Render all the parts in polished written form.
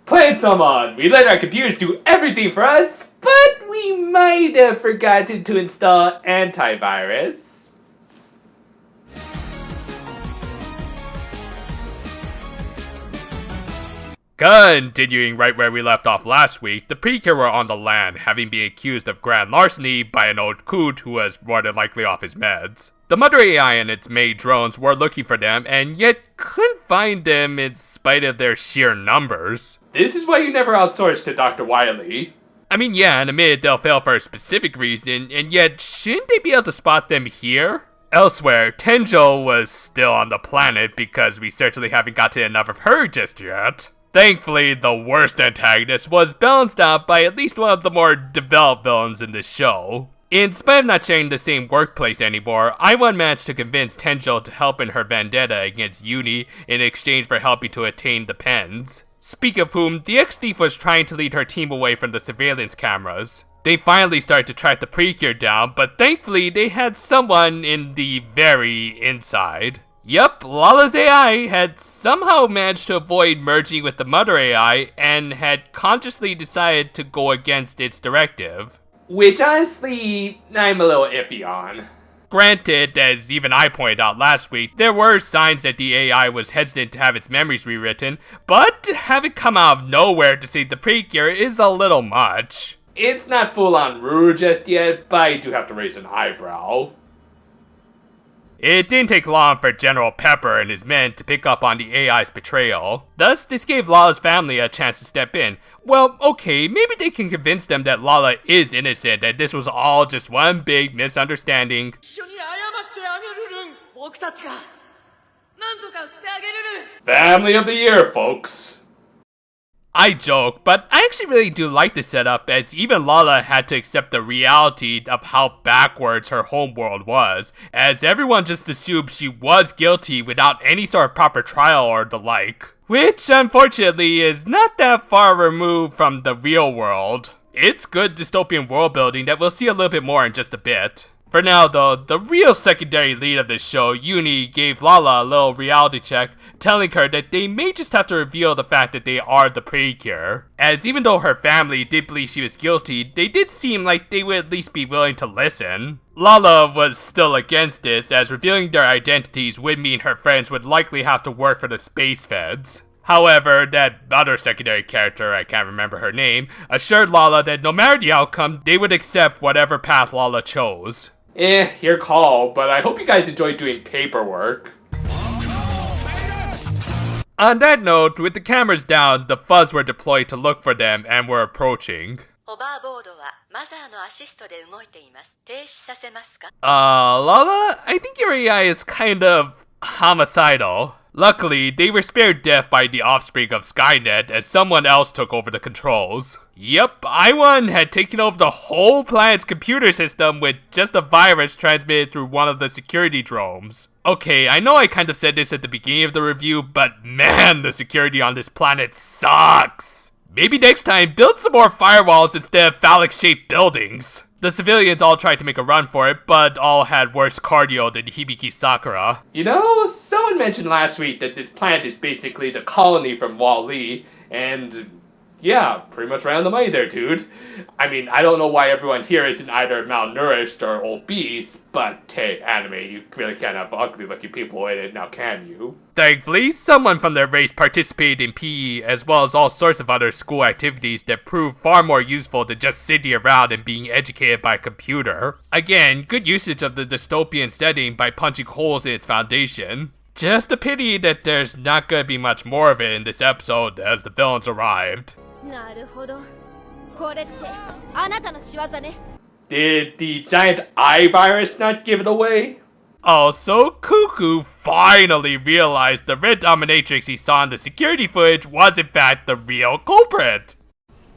Play it some on! We let our computers do everything for us, but we might have forgotten to install antivirus. Continuing right where we left off last week, the Precure were on the land, having been accused of grand larceny by an old coot who was more than likely off his meds. The Mother AI and its maid drones were looking for them, and yet couldn't find them in spite of their sheer numbers. This is why you never outsourced to Dr. Wiley. I mean, yeah, in a minute they'll fail for a specific reason, and yet shouldn't they be able to spot them here? Elsewhere, Tenjo was still on the planet because we certainly haven't gotten enough of her just yet. Thankfully, the worst antagonist was balanced out by at least one of the more developed villains in this show. In spite of not sharing the same workplace anymore, Iwan managed to convince Tenjo to help in her vendetta against Uni in exchange for helping to attain the pens. Speak of whom, the ex-thief was trying to lead her team away from the surveillance cameras. They finally started to track the Precure down, but thankfully they had someone in the very inside. Yup, Lala's AI had somehow managed to avoid merging with the Mother AI and had consciously decided to go against its directive. Which honestly, I'm a little iffy on. Granted, as even I pointed out last week, there were signs that the AI was hesitant to have its memories rewritten, but to have it come out of nowhere to save the Precure is a little much. It's not full on rude just yet, but I do have to raise an eyebrow. It didn't take long for General Pepper and his men to pick up on the AI's betrayal. Thus, this gave Lala's family a chance to step in. Well, okay, maybe they can convince them that Lala is innocent, that this was all just one big misunderstanding. Family of the year, folks. I joke, but I actually really do like the setup, as even Lala had to accept the reality of how backwards her homeworld was, as everyone just assumed she was guilty without any sort of proper trial or the like. Which, unfortunately, is not that far removed from the real world. It's good dystopian world building that we'll see a little bit more in just a bit. For now though, the real secondary lead of this show, Uni, gave Lala a little reality check, telling her that they may just have to reveal the fact that they are the Precure. As even though her family did believe she was guilty, they did seem like they would at least be willing to listen. Lala was still against this, as revealing their identities would mean her friends would likely have to work for the space feds. However, that other secondary character, I can't remember her name, assured Lala that no matter the outcome, they would accept whatever path Lala chose. Your call, but I hope you guys enjoy doing paperwork. On that note, with the cameras down, the fuzz were deployed to look for them and were approaching. Lala, I think your AI is kind of homicidal. Luckily, they were spared death by the offspring of Skynet as someone else took over the controls. Yep, Iwan had taken over the whole planet's computer system with just a virus transmitted through one of the security drones. Okay, I know I kind of said this at the beginning of the review, but man, the security on this planet sucks. Maybe next time, build some more firewalls instead of phallic-shaped buildings. The civilians all tried to make a run for it, but all had worse cardio than Hibiki Sakura. You know, someone mentioned last week that this planet is basically the colony from Wall-E, and yeah, pretty much right on the money there, dude. I mean, I don't know why everyone here isn't either malnourished or obese, but hey, anime, you really can't have ugly-looking people in it, now can you? Thankfully, someone from their race participated in PE as well as all sorts of other school activities that proved far more useful than just sitting around and being educated by a computer. Again, good usage of the dystopian setting by punching holes in its foundation. Just a pity that there's not gonna be much more of it in this episode as the villains arrived. Did the giant eye virus not give it away? Also, Cuckoo finally realized the red dominatrix he saw in the security footage was in fact the real culprit.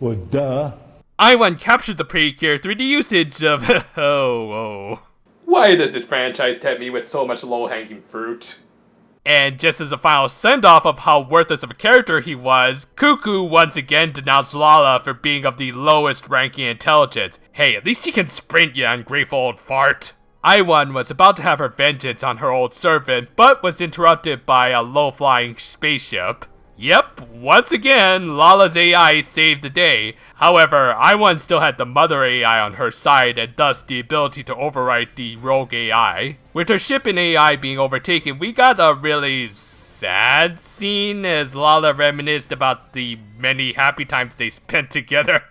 Well, duh. Iwan captured the Precure through the usage of Why does this franchise tempt me with so much low-hanging fruit? And just as a final send-off of how worthless of a character he was, Cuckoo once again denounced Lala for being of the lowest ranking intelligence. Hey, at least she can sprint, you ungrateful old fart. I-1 was about to have her vengeance on her old servant, but was interrupted by a low-flying spaceship. Yep, once again, Lala's AI saved the day. However, I-1 still had the mother AI on her side and thus the ability to overwrite the rogue AI. With her ship and AI being overtaken, we got a really sad scene as Lala reminisced about the many happy times they spent together.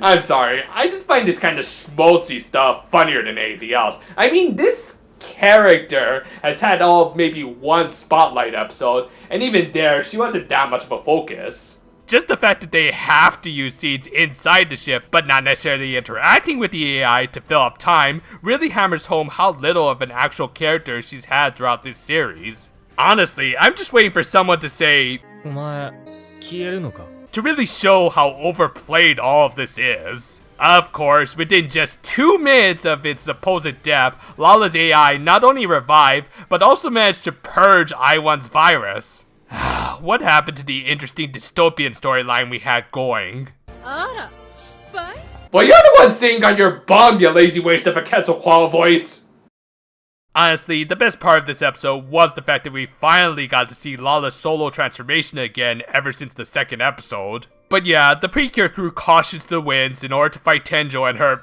I'm sorry, I just find this kind of schmaltzy stuff funnier than anything else. I mean, this character has had all of maybe one spotlight episode, and even there, she wasn't that much of a focus. Just the fact that they have to use scenes inside the ship, but not necessarily interacting with the AI to fill up time, really hammers home how little of an actual character she's had throughout this series. Honestly, I'm just waiting for someone to say, お前消えるのか? to really show how overplayed all of this is. Of course, within just 2 minutes of its supposed death, Lala's AI not only revived, but also managed to purge I-1's virus. What happened to the interesting dystopian storyline we had going? Well, you're the one singing on your bum, you lazy waste of a Quetzalcoatl voice! Honestly, the best part of this episode was the fact that we finally got to see Lala's solo transformation again ever since the 2nd episode. But yeah, the Precure threw caution to the winds in order to fight Tenjo and her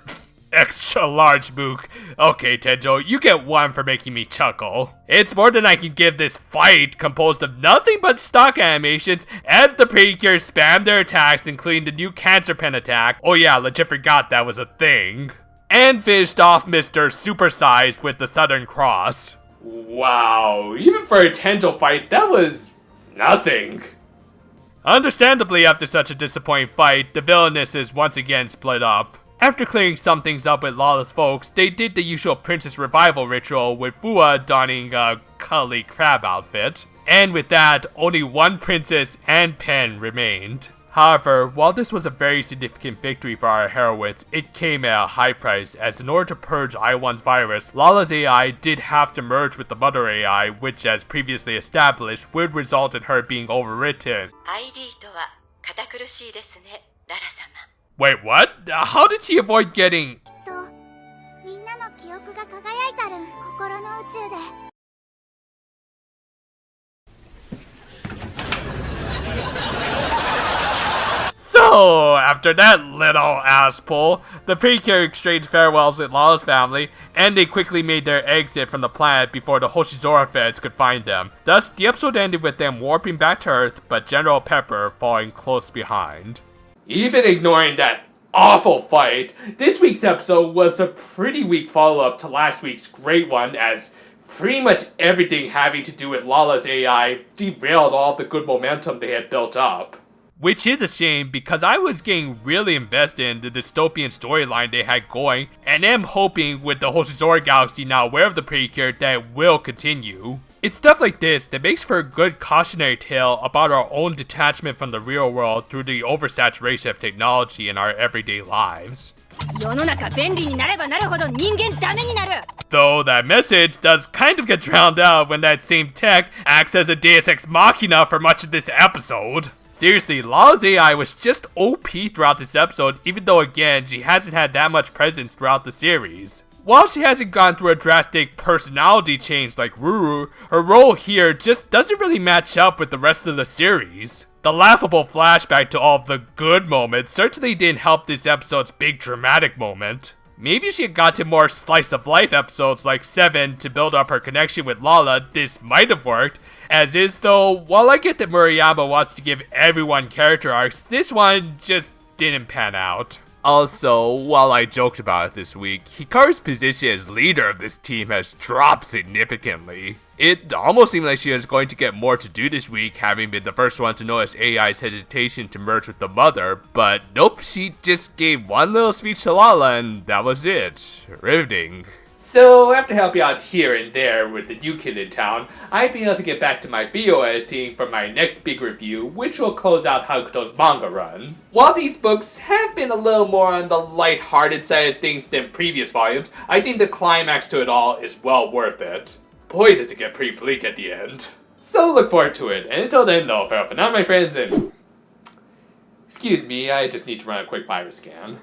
extra large mook. Okay, Tenjo, you get 1 for making me chuckle. It's more than I can give this fight, composed of nothing but stock animations as the Precure spammed their attacks, including the new Cancer Pen attack. Oh yeah, legit forgot that was a thing. And finished off Mr. Supersized with the Southern Cross. Wow, even for a Tenjo fight, that was nothing. Understandably, after such a disappointing fight, the villainesses once again split up. After clearing some things up with Lala's folks, they did the usual princess revival ritual with Fua donning a cuddly crab outfit. And with that, only 1 princess and Pen remained. However, while this was a very significant victory for our heroines, it came at a high price, as in order to purge I-1's virus, Lala's AI did have to merge with the mother AI, which as previously established, would result in her being overwritten. Wait, what? How did she avoid getting... So, after that little ass pull, the Precure exchanged farewells with Lala's family, and they quickly made their exit from the planet before the Hoshizora feds could find them. Thus, the episode ended with them warping back to Earth, but General Pepper falling close behind. Even ignoring that awful fight, this week's episode was a pretty weak follow-up to last week's great one, as pretty much everything having to do with Lala's AI derailed all the good momentum they had built up. Which is a shame, because I was getting really invested in the dystopian storyline they had going, and am hoping with the Hoshizora Galaxy now aware of the Precure that it will continue. It's stuff like this that makes for a good cautionary tale about our own detachment from the real world through the oversaturation of technology in our everyday lives. Though that message does kind of get drowned out when that same tech acts as a Deus Ex Machina for much of this episode. Seriously, Lala's AI was just OP throughout this episode, even though again, she hasn't had that much presence throughout the series. While she hasn't gone through a drastic personality change like Ruru, her role here just doesn't really match up with the rest of the series. The laughable flashback to all of the good moments certainly didn't help this episode's big dramatic moment. Maybe if she had gotten more slice of life episodes like 7 to build up her connection with Lala, this might have worked. As is though, while I get that Murayama wants to give everyone character arcs, this one just didn't pan out. Also, while I joked about it this week, Hikaru's position as leader of this team has dropped significantly. It almost seemed like she was going to get more to do this week, having been the first one to notice AI's hesitation to merge with the mother, but nope, she just gave one little speech to Lala and that was it. Riveting. So, after helping out here and there with the new kid in town, I've been able to get back to my video editing for my next big review, which will close out Hakuto's manga run. While these books have been a little more on the light-hearted side of things than previous volumes, I think the climax to it all is well worth it. Boy, does it get pretty bleak at the end. So look forward to it, and until then though, farewell for now my friends, and... Excuse me, I just need to run a quick virus scan.